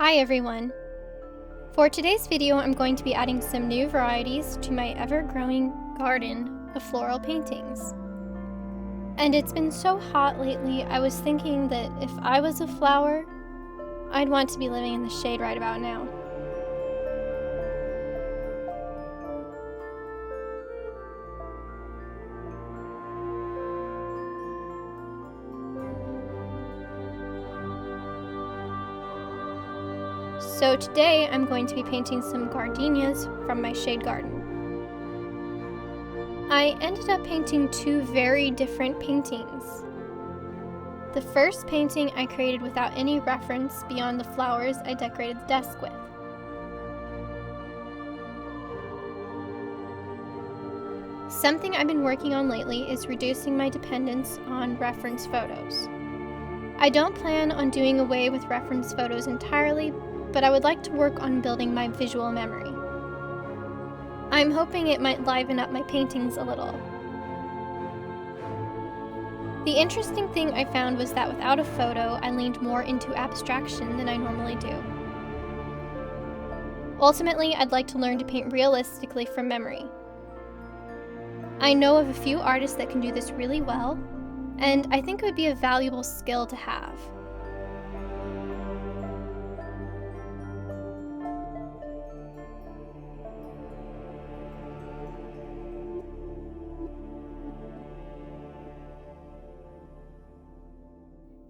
Hi everyone! For today's video, I'm going to be adding some new varieties to my ever-growing garden of floral paintings. And it's been so hot lately, I was thinking that if I was a flower, I'd want to be living in the shade right about now. So today I'm going to be painting some gardenias from my shade garden. I ended up painting two very different paintings. The first painting I created without any reference beyond the flowers I decorated the desk with. Something I've been working on lately is reducing my dependence on reference photos. I don't plan on doing away with reference photos entirely, but I would like to work on building my visual memory. I'm hoping it might liven up my paintings a little. The interesting thing I found was that without a photo, I leaned more into abstraction than I normally do. Ultimately, I'd like to learn to paint realistically from memory. I know of a few artists that can do this really well, and I think it would be a valuable skill to have.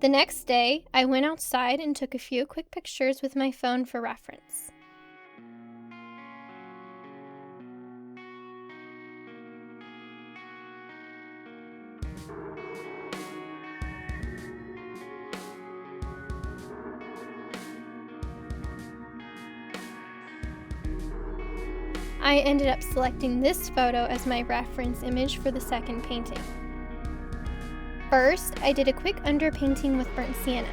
The next day, I went outside and took a few quick pictures with my phone for reference. I ended up selecting this photo as my reference image for the second painting. First, I did a quick underpainting with burnt sienna.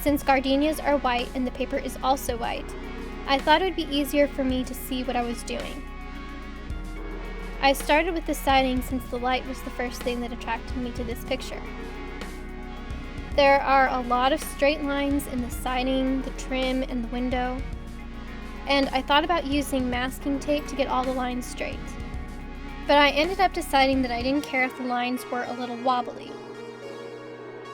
Since gardenias are white and the paper is also white, I thought it would be easier for me to see what I was doing. I started with the siding since the light was the first thing that attracted me to this picture. There are a lot of straight lines in the siding, the trim, and the window, and I thought about using masking tape to get all the lines straight. But I ended up deciding that I didn't care if the lines were a little wobbly.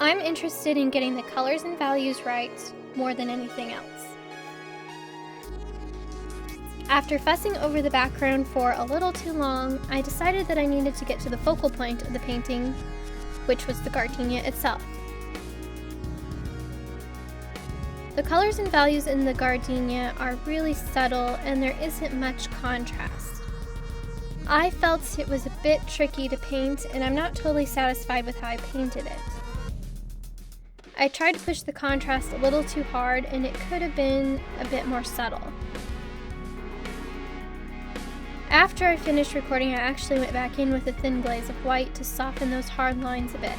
I'm interested in getting the colors and values right more than anything else. After fussing over the background for a little too long, I decided that I needed to get to the focal point of the painting, which was the gardenia itself. The colors and values in the gardenia are really subtle and there isn't much contrast. I felt it was a bit tricky to paint, and I'm not totally satisfied with how I painted it. I tried to push the contrast a little too hard, and it could have been a bit more subtle. After I finished recording, I actually went back in with a thin glaze of white to soften those hard lines a bit.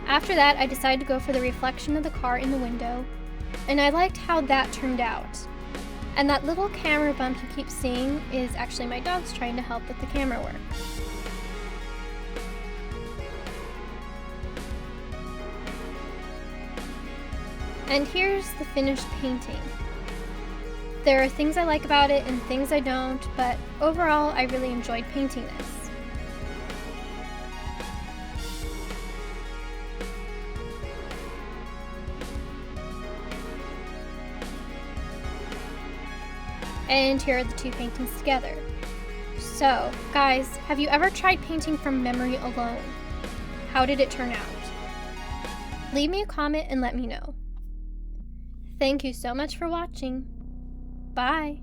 After that, I decided to go for the reflection of the car in the window, and I liked how that turned out. And that little camera bump you keep seeing is actually my dogs trying to help with the camera work. And here's the finished painting. There are things I like about it and things I don't, but overall I really enjoyed painting this. And here are the two paintings together. So, guys, have you ever tried painting from memory alone? How did it turn out? Leave me a comment and let me know. Thank you so much for watching. Bye!